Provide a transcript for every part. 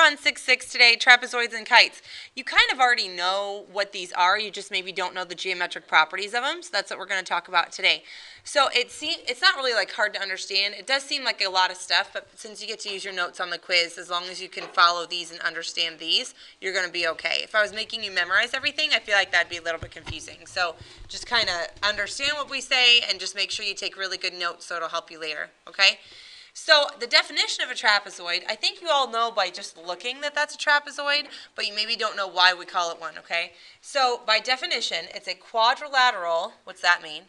on 6-6 today, trapezoids and kites. You kind of already know what these are, you just maybe don't know the geometric properties of them, so that's what we're going to talk about today. So it's not really like hard to understand. It does seem like a lot of stuff, but since you get to use your notes on the quiz, as long as you can follow these and understand these, you're going to be okay. If I was making you memorize everything, I feel like that'd be a little bit confusing. So just kind of understand what we say and just make sure you take really good notes so it'll help you later, okay? So the definition of a trapezoid, I think you all know by just looking that that's a trapezoid, but you maybe don't know why we call it one, okay? So by definition, it's a quadrilateral, what's that mean?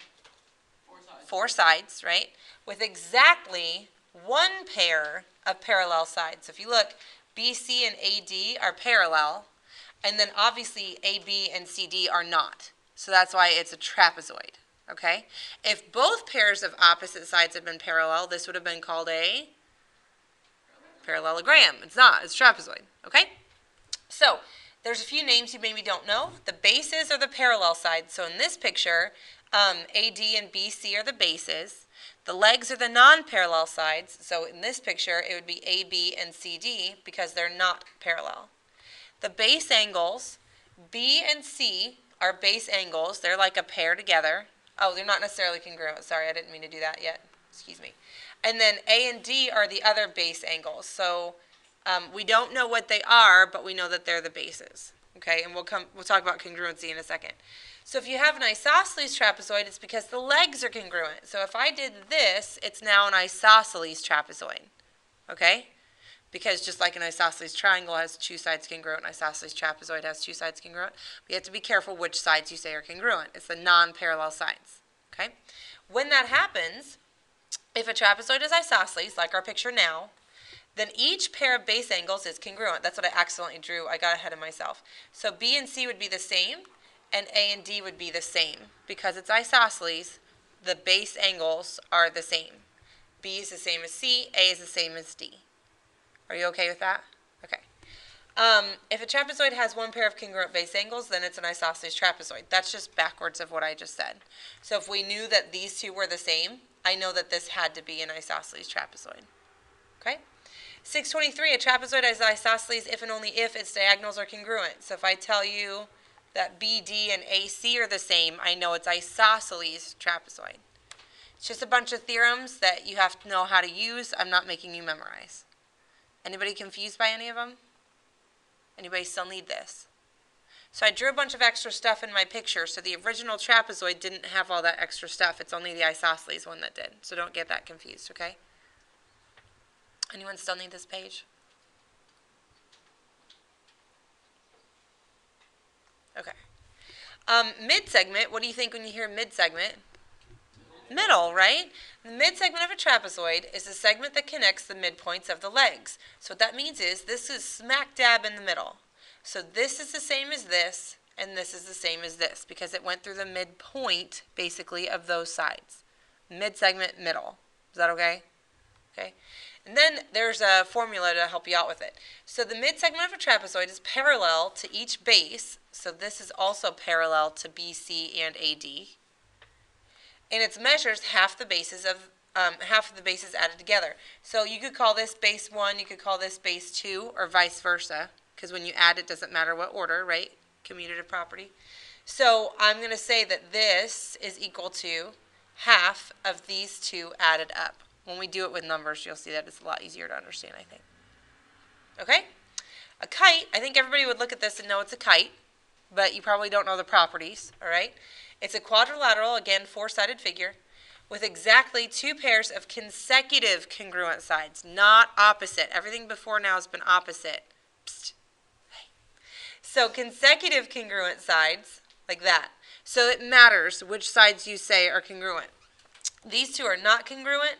Four sides, right? With exactly one pair of parallel sides. So if you look, BC and AD are parallel, and then obviously AB and CD are not. So that's why it's a trapezoid. Okay? If both pairs of opposite sides had been parallel, this would have been called a parallelogram. It's not. It's trapezoid. Okay? So there's a few names you maybe don't know. The bases are the parallel sides. So in this picture, AD and BC are the bases. The legs are the non-parallel sides. So in this picture, it would be AB and CD because they're not parallel. The base angles, B and C are base angles. They're like a pair together. Oh, they're not necessarily congruent. Sorry, I didn't mean to do that yet. Excuse me. And then A and D are the other base angles. So we don't know what they are, but we know that they're the bases. Okay, and we'll talk about congruency in a second. So if you have an isosceles trapezoid, it's because the legs are congruent. So if I did this, it's now an isosceles trapezoid. Okay? Because just like an isosceles triangle has two sides congruent, an isosceles trapezoid has two sides congruent. But you have to be careful which sides you say are congruent. It's the non-parallel sides. Okay? When that happens, if a trapezoid is isosceles, like our picture now, then each pair of base angles is congruent. That's what I accidentally drew. I got ahead of myself. So B and C would be the same, and A and D would be the same. Because it's isosceles, the base angles are the same. B is the same as C, A is the same as D. Are you okay with that? Okay. If a trapezoid has one pair of congruent base angles, then it's an isosceles trapezoid. That's just backwards of what I just said. So if we knew that these two were the same, I know that this had to be an isosceles trapezoid. Okay? 623, a trapezoid is isosceles if and only if its diagonals are congruent. So if I tell you that BD and AC are the same, I know it's isosceles trapezoid. It's just a bunch of theorems that you have to know how to use. I'm not making you memorize. Anybody confused by any of them? Anybody still need this? So I drew a bunch of extra stuff in my picture, so the original trapezoid didn't have all that extra stuff. It's only the isosceles one that did. So don't get that confused, okay? Anyone still need this page? Okay. Mid-segment, what do you think when you hear mid-segment? Middle, right? The mid-segment of a trapezoid is the segment that connects the midpoints of the legs. So what that means is this is smack dab in the middle. So this is the same as this, and this is the same as this, because it went through the midpoint, basically, of those sides. Mid-segment, middle. Is that okay? Okay. And then there's a formula to help you out with it. So the mid-segment of a trapezoid is parallel to each base. So this is also parallel to BC and AD. And its measures half the bases added together. So you could call this base 1, you could call this base 2, or vice versa, because when you add it doesn't matter what order, right? Commutative property. So I'm going to say that this is equal to half of these two added up. When we do it with numbers, you'll see that it's a lot easier to understand, I think. Okay? A kite, I think everybody would look at this and know it's a kite, but you probably don't know the properties, all right? It's a quadrilateral, again, four-sided figure, with exactly two pairs of consecutive congruent sides, not opposite. Everything before now has been opposite. Psst. Hey. So consecutive congruent sides, like that. So it matters which sides you say are congruent. These two are not congruent.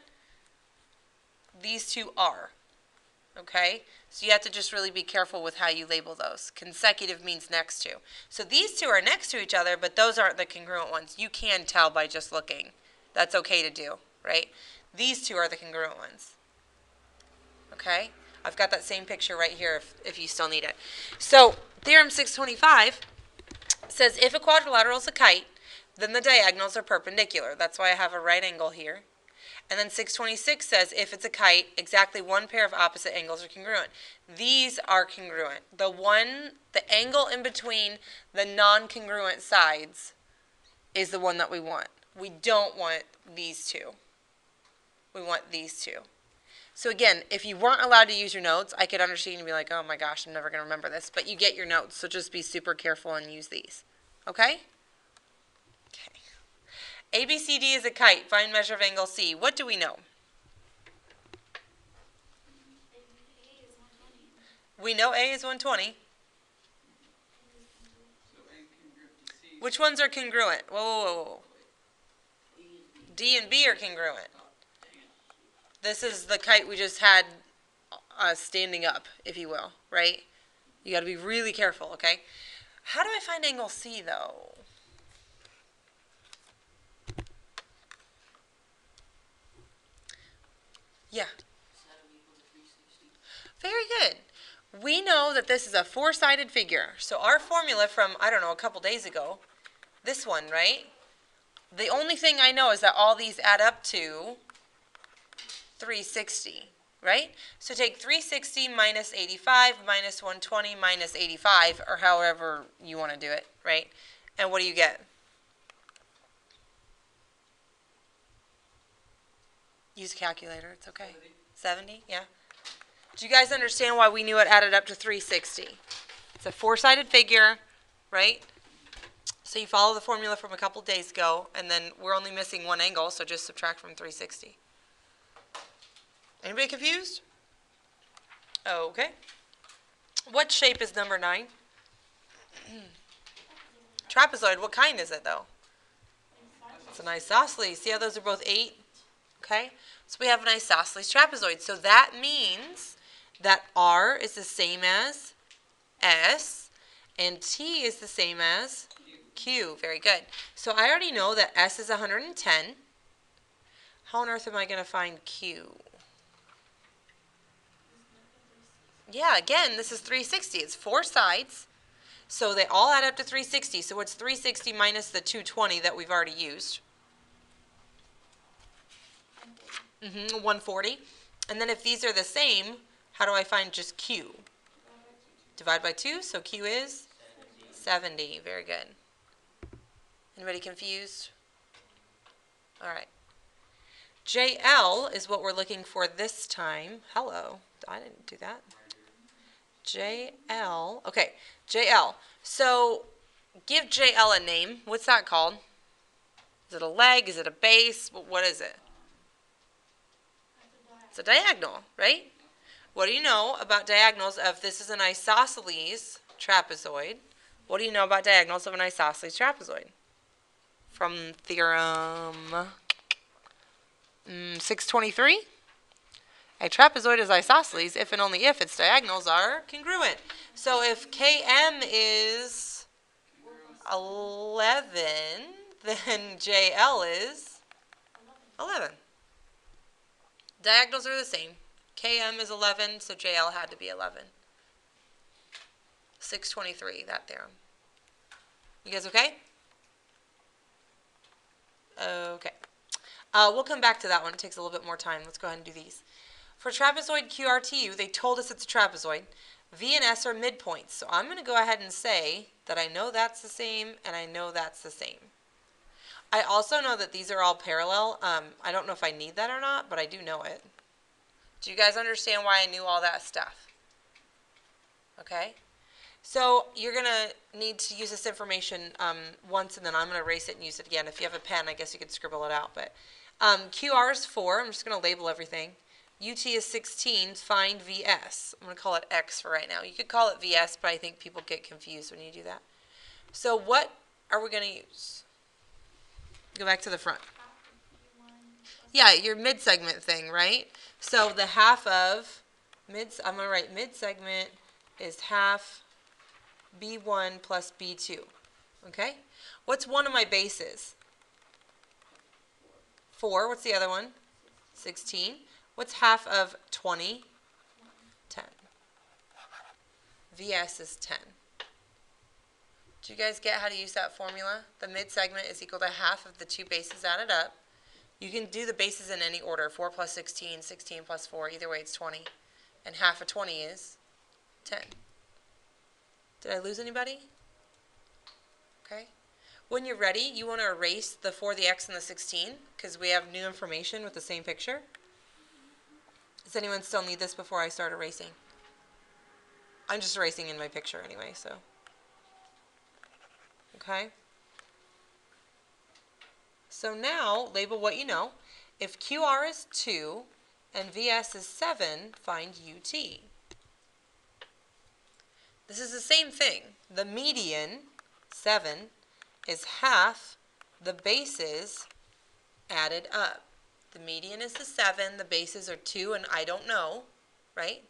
These two are. Okay? So you have to just really be careful with how you label those. Consecutive means next to. So these two are next to each other, but those aren't the congruent ones. You can tell by just looking. That's okay to do, right? These two are the congruent ones. Okay? I've got that same picture right here if you still need it. So theorem 625 says if a quadrilateral is a kite, then the diagonals are perpendicular. That's why I have a right angle here. And then 626 says if it's a kite, exactly one pair of opposite angles are congruent. These are congruent. The angle in between the non-congruent sides is the one that we want. We don't want these two. We want these two. So again, if you weren't allowed to use your notes, I could understand and be like, oh my gosh, I'm never going to remember this. But you get your notes, so just be super careful and use these. Okay? Okay. ABCD is a kite. Find measure of angle C. What do we know? We know A is 120. Which ones are congruent? Whoa, whoa, whoa, whoa. D and B are congruent. This is the kite we just had standing up, if you will, right? You got to be really careful, okay? How do I find angle C, though? Yeah. Very good. We know that this is a four-sided figure. So our formula from, I don't know, a couple days ago, this one, right? The only thing I know is that all these add up to 360, right? So take 360 minus 85 minus 120 minus 85, or however you want to do it, right? And what do you get? Use a calculator, it's okay. 70, yeah. Do you guys understand why we knew it added up to 360? It's a four-sided figure, right? So you follow the formula from a couple days ago, and then we're only missing one angle, so just subtract from 360. Anybody confused? Okay. What shape is number 9? Trapezoid. What kind is it, though? It's an isosceles. See how those are both 8? Okay. So we have an isosceles trapezoid. So that means that R is the same as S, and T is the same as Q. Very good. So I already know that S is 110. How on earth am I going to find Q? Yeah, again, this is 360. It's four sides. So they all add up to 360. So what's 360 minus the 220 that we've already used? 140. And then if these are the same, how do I find just Q? Divide by 2. So Q is 70. Very good. Anybody confused? All right. JL is what we're looking for this time. Hello. I didn't do that. JL. Okay, JL. So give JL a name. What's that called? Is it a leg? Is it a base? What is it? It's a diagonal, right? What do you know about diagonals of this is an isosceles trapezoid? What do you know about diagonals of an isosceles trapezoid? From theorem 623? A trapezoid is isosceles if and only if its diagonals are congruent. So if KM is 11, then JL is 11. Diagonals are the same. KM is 11, so JL had to be 11. 623, that theorem. You guys okay? Okay. We'll come back to that one. It takes a little bit more time. Let's go ahead and do these. For trapezoid QRTU, they told us it's a trapezoid. V and S are midpoints. So I'm going to go ahead and say that I know that's the same and I know that's the same. I also know that these are all parallel. I don't know if I need that or not, but I do know it. Do you guys understand why I knew all that stuff? Okay? So you're going to need to use this information once, and then I'm going to erase it and use it again. If you have a pen, I guess you could scribble it out. But QR is 4. I'm just going to label everything. UT is 16. Find VS. I'm going to call it X for right now. You could call it VS, but I think people get confused when you do that. So what are we going to use? Go back to the front. Yeah, your mid-segment thing, right? So the half of, I'm going to write mid-segment is half B1 plus B2. Okay? What's one of my bases? 4. What's the other one? 16. What's half of 20? 10. VS is 10. Do you guys get how to use that formula? The mid-segment is equal to half of the two bases added up. You can do the bases in any order. 4 plus 16, 16 plus 4. Either way, it's 20. And half of 20 is 10. Did I lose anybody? Okay. When you're ready, you want to erase the 4, the x, and the 16 because we have new information with the same picture. Does anyone still need this before I start erasing? I'm just erasing in my picture anyway, so. Okay. So now, label what you know. If QR is 2 and VS is 7, find UT. This is the same thing. The median, 7, is half the bases added up. The median is the 7, the bases are 2, and I don't know, right?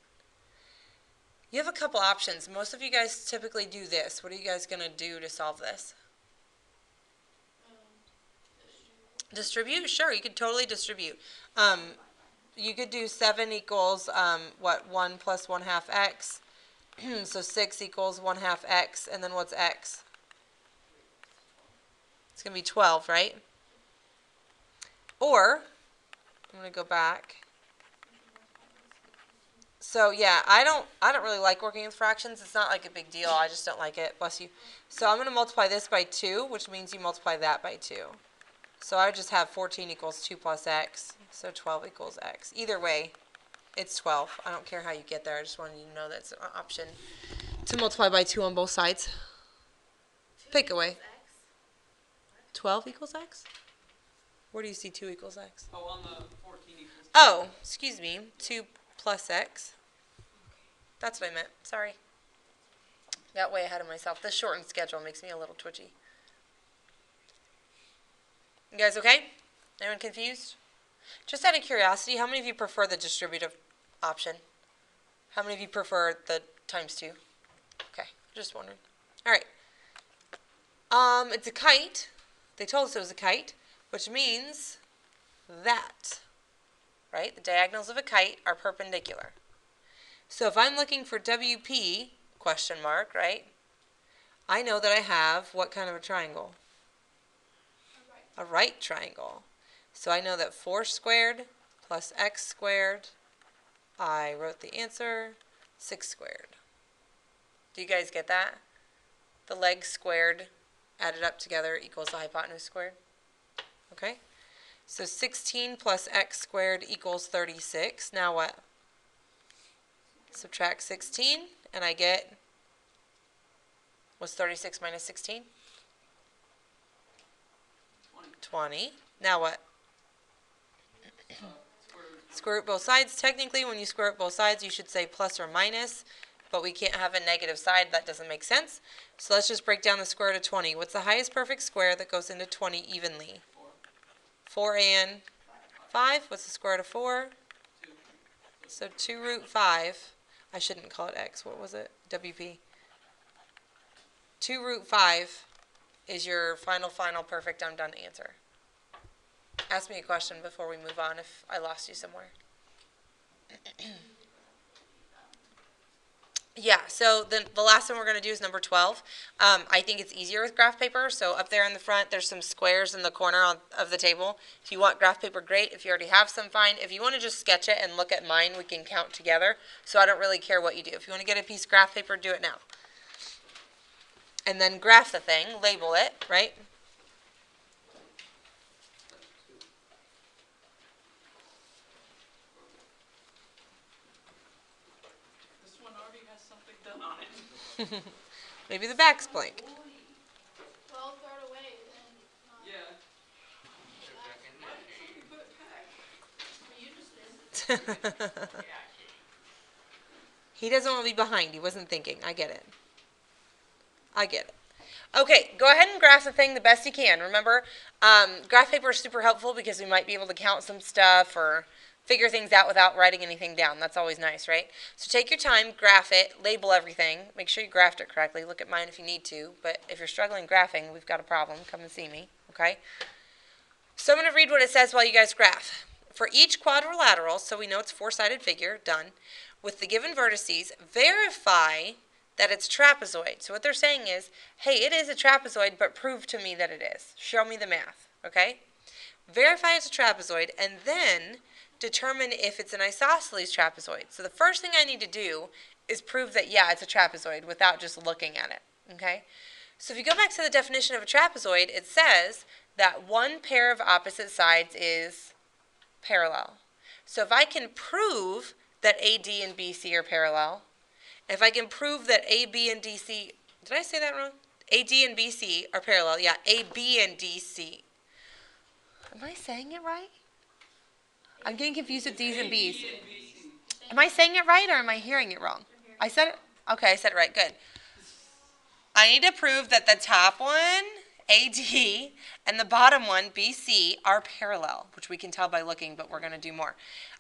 You have a couple options. Most of you guys typically do this. What are you guys going to do to solve this? Distribute? Sure, you could totally distribute. You could do 7 equals, 1 plus 1/2 x. So 6 equals 1/2 x, and then what's x? It's going to be 12, right? Or, I'm going to go back. So yeah, I don't really like working with fractions. It's not like a big deal. I just don't like it. Bless you. So I'm going to multiply this by 2, which means you multiply that by 2. So I would just have 14 equals 2 plus x. So 12 equals x. Either way, it's 12. I don't care how you get there. I just wanted you to know that's an option to multiply by 2 on both sides. Pick away. 12 equals x? Where do you see 2 equals x? Oh, on the 14 equals. Oh, excuse me. 2 plus x. That's what I meant. Sorry. Got way ahead of myself. This shortened schedule makes me a little twitchy. You guys okay? Anyone confused? Just out of curiosity, how many of you prefer the distributive option? How many of you prefer the times 2? Okay, just wondering. All right. It's a kite. They told us it was a kite, which means that, right? The diagonals of a kite are perpendicular. So if I'm looking for WP, question mark, right? I know that I have what kind of a triangle? A right triangle. So I know that 4 squared plus x squared, I wrote the answer, 6 squared. Do you guys get that? The legs squared added up together equals the hypotenuse squared. Okay? So 16 plus x squared equals 36. Now what? Subtract 16, and I get, what's 36 minus 16? 20. Now what? Square root both sides. Technically, when you square root both sides, you should say plus or minus, but we can't have a negative side. That doesn't make sense. So let's just break down the square root of 20. What's the highest perfect square that goes into 20 evenly? 4 and 5. What's the square root of 4? 2. So 2 root 5. I shouldn't call it x. What was it? WP. 2 root 5 is your final perfect I'm done answer. Ask me a question before we move on if I lost you somewhere. Yeah, so the last one we're going to do is number 12. I think it's easier with graph paper. So up there in the front, there's some squares in the corner of the table. If you want graph paper, great. If you already have some, fine. If you want to just sketch it and look at mine, we can count together. So I don't really care what you do. If you want to get a piece of graph paper, do it now. And then graph the thing, label it, right? This one already has something done on it. Maybe the back's blank. Well, throw it away then. Yeah. Well, you just did. He doesn't want to be behind. He wasn't thinking. I get it. I get it. Okay, go ahead and graph the thing the best you can. Remember, graph paper is super helpful because we might be able to count some stuff or figure things out without writing anything down. That's always nice, right? So take your time, graph it, label everything. Make sure you graphed it correctly. Look at mine if you need to. But if you're struggling graphing, we've got a problem. Come and see me, okay? So I'm going to read what it says while you guys graph. For each quadrilateral, so we know it's a 4-sided figure, done, with the given vertices, verify that it's trapezoid. So what they're saying is, hey, it is a trapezoid, but prove to me that it is. Show me the math, okay? verify it's a trapezoid, and then determine if it's an isosceles trapezoid. So the first thing I need to do is prove that, yeah, it's a trapezoid without just looking at it, okay? So if you go back to the definition of a trapezoid, it says that one pair of opposite sides is parallel. So if I can prove that AD and BC are parallel, if I can prove that AB and DC, did I say that wrong? AD and BC are parallel. Yeah, AB and DC. Am I saying it right? I'm getting confused with D's and B's. Am I saying it right or am I hearing it wrong? I said it? Okay, I said it right. Good. I need to prove that the top one, AD, and the bottom one, BC, are parallel, which we can tell by looking, but we're going to do more.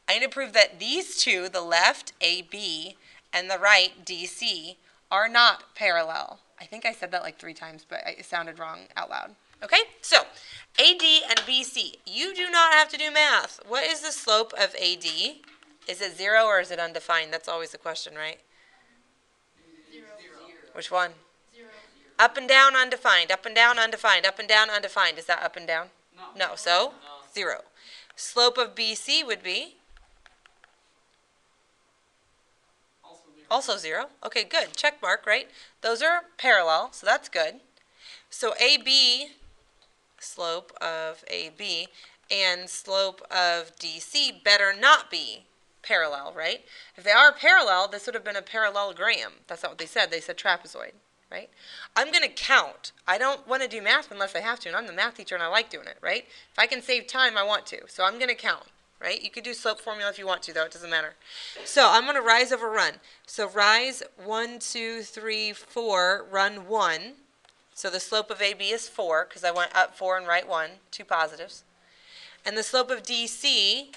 I need to prove that these two, the left, AB, and the right, DC, are not parallel. I think I said that like 3 times, but it sounded wrong out loud. Okay, so AD and BC. You do not have to do math. What is the slope of AD? Is it 0 or is it undefined? That's always the question, right? 0. Which one? 0. Up and down, undefined. Up and down, undefined. Up and down, undefined. Is that up and down? No. So 0. Slope of BC would be? Also 0. Okay, good. Check mark, right? Those are parallel, so that's good. So AB, slope of AB, and slope of DC better not be parallel, right? If they are parallel, this would have been a parallelogram. That's not what they said. They said trapezoid, right? I'm going to count. I don't want to do math unless I have to, and I'm the math teacher and I like doing it, right? If I can save time, I want to. So I'm going to count, right? You could do slope formula if you want to, though. It doesn't matter. So I'm going to rise over run. So rise 1, 2, 3, 4, run 1. So the slope of AB is 4, because I went up 4 and right 1, 2 positives. And the slope of DC,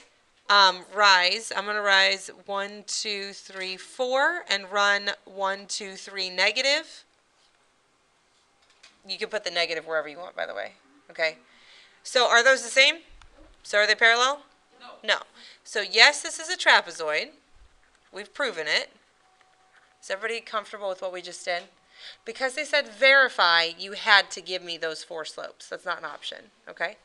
rise, I'm going to rise 1, 2, 3, 4, and run 1, 2, 3 negative. You can put the negative wherever you want, by the way. Okay. So are those the same? So are they parallel? No. So yes, this is a trapezoid. We've proven it. Is everybody comfortable with what we just did? Because they said verify, you had to give me those 4 slopes. That's not an option, okay?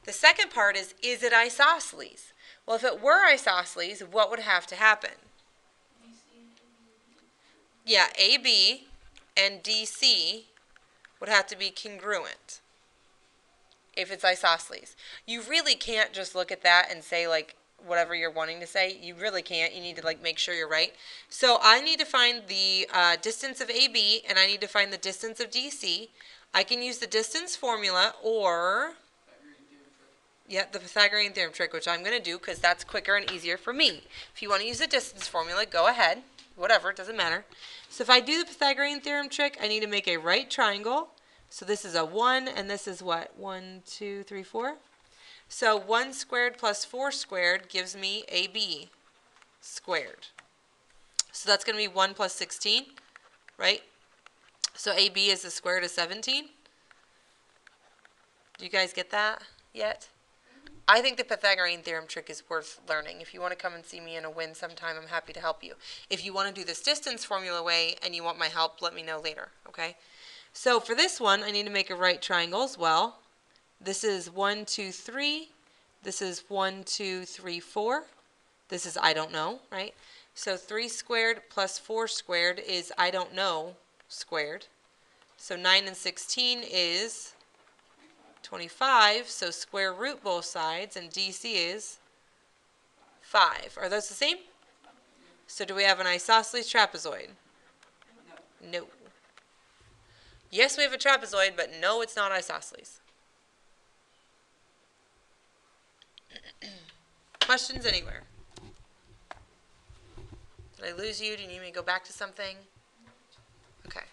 The second part is it isosceles? Well, if it were isosceles, what would have to happen? Yeah, AB and DC would have to be congruent if it's isosceles. You really can't just look at that and say, like, whatever you're wanting to say. You really can't. You need to, like, make sure you're right. So I need to find the distance of AB, and I need to find the distance of DC. I can use the distance formula or, yeah, the Pythagorean Theorem trick, which I'm going to do because that's quicker and easier for me. If you want to use the distance formula, go ahead. Whatever, it doesn't matter. So if I do the Pythagorean Theorem trick, I need to make a right triangle. So this is a 1, and this is what? 1, 2, 3, 4? So 1 squared plus 4 squared gives me AB squared. So that's going to be 1 plus 16, right? So AB is the square root of 17. Do you guys get that yet? I think the Pythagorean Theorem trick is worth learning. If you want to come and see me in a win sometime, I'm happy to help you. If you want to do this distance formula way and you want my help, let me know later, okay? So for this one, I need to make a right triangle as well. This is 1, 2, 3. This is 1, 2, 3, 4. This is I don't know, right? So 3 squared plus 4 squared is I don't know squared. So 9 and 16 is 25. So square root both sides, and DC is 5. Are those the same? So do we have an isosceles trapezoid? No. Yes, we have a trapezoid, but no, it's not isosceles. Questions anywhere? Did I lose you? Do you need me to go back to something? Okay.